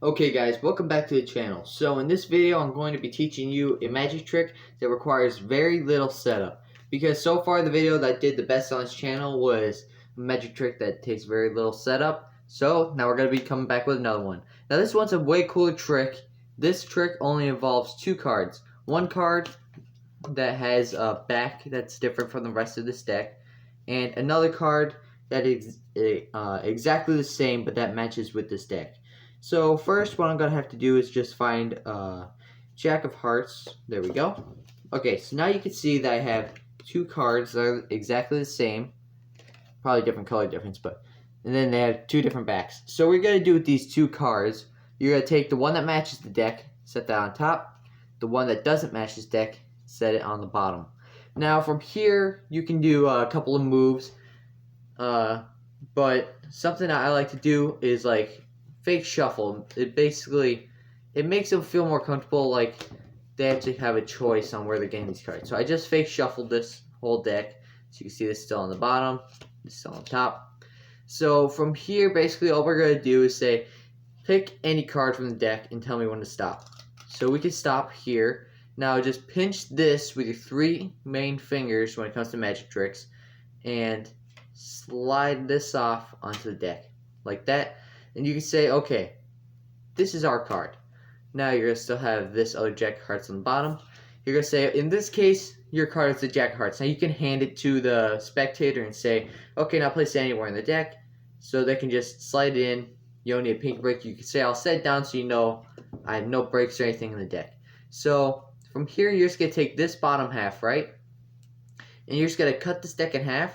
Okay guys, welcome back to the channel. So in this video I'm going to be teaching you a magic trick that requires very little setup. Because so far the video that did the best on this channel was a magic trick that takes very little setup. So now we're going to be coming back with another one. Now this one's a way cooler trick. This trick only involves two cards. One card that has a back that's different from the rest of this deck. And another card that is exactly the same but that matches with this deck. So first what I'm going to have to do is just find Jack of Hearts. There we go. Okay, so now you can see that I have two cards that are exactly the same. Probably different color difference, but and then they have two different backs. So what we're going to do with these two cards, you're going to take the one that matches the deck, set that on top. The one that doesn't match this deck, set it on the bottom. Now from here you can do a couple of moves. But something that I like to do is like fake shuffle. It makes them feel more comfortable, like they actually have a choice on where they're getting these cards. So I just fake shuffled this whole deck. So you can see this still on the bottom, this still on top. So from here, basically all we're gonna do is say, pick any card from the deck and tell me when to stop. So we can stop here. Now just pinch this with your three main fingers when it comes to magic tricks, and slide this off onto the deck like that, and you can say, okay, this is our card. Now you're gonna still have this other Jack of Hearts on the bottom. You're gonna say, in this case, your card is the Jack of Hearts. Now you can hand it to the spectator and say, okay, now place it anywhere in the deck, so they can just slide it in. You don't need a pinky break. You can say, I'll set it down so you know I have no breaks or anything in the deck. So from here, you're just gonna take this bottom half, right, and you're just gonna cut this deck in half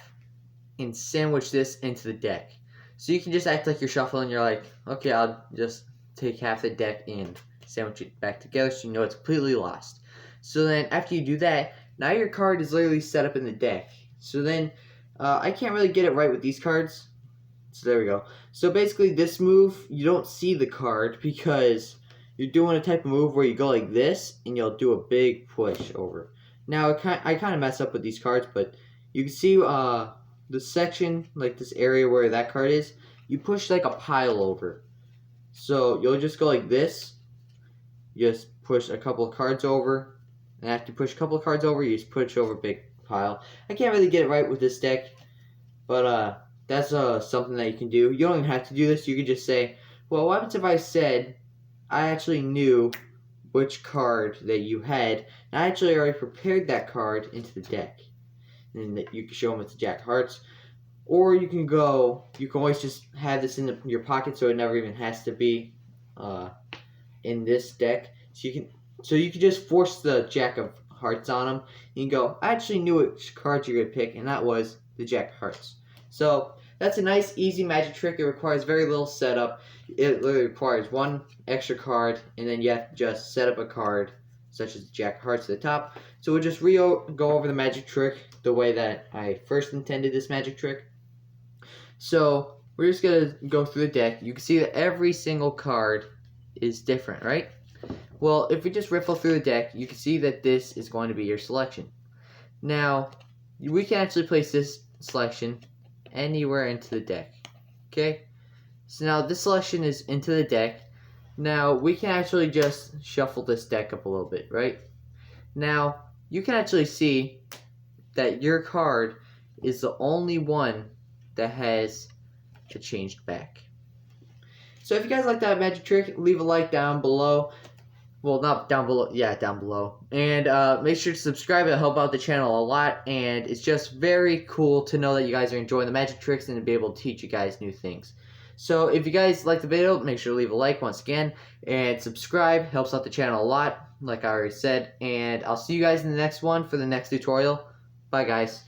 and sandwich this into the deck. So you can just act like you're shuffling. You're like, okay, I'll just take half the deck and sandwich it back together so you know it's completely lost. So then after you do that, now your card is literally set up in the deck. So then I can't really get it right with these cards. So there we go. So basically this move, you don't see the card because you're doing a type of move where you go like this and you'll do a big push over. Now I kind of mess up with these cards, but you can see the section, like this area where that card is, you push like a pile over. So you'll just go like this, you just push a couple of cards over, and after you push a couple of cards over, you just push over a big pile. I can't really get it right with this deck, but that's something that you can do. You don't even have to do this. You can just say, well, what happens if I said I actually knew which card that you had, and I actually already prepared that card into the deck. And that you can show them it's a Jack of Hearts, or you can always just have this in your pocket, so it never even has to be in this deck. So you can just force the Jack of Hearts on them. You can go, I actually knew which card you're gonna pick, and that was the Jack of Hearts. So that's a nice, easy magic trick. It requires very little setup. It literally requires one extra card, and then you have to just set up a card, such as Jack of Hearts at the top. So we'll just go over the magic trick the way that I first intended this magic trick. So we're just going to go through the deck. You can see that every single card is different, right? Well, if we just riffle through the deck, you can see that this is going to be your selection. Now, we can actually place this selection anywhere into the deck. Okay? So now this selection is into the deck. Now, we can actually just shuffle this deck up a little bit, right? Now, you can actually see that your card is the only one that has a changed back. So if you guys like that magic trick, leave a like down below. Well, not down below. Yeah, down below. And make sure to subscribe. It'll help out the channel a lot. And it's just very cool to know that you guys are enjoying the magic tricks and to be able to teach you guys new things. So if you guys like the video, make sure to leave a like once again, and subscribe. Helps out the channel a lot, like I already said. And I'll see you guys in the next one for the next tutorial. Bye, guys.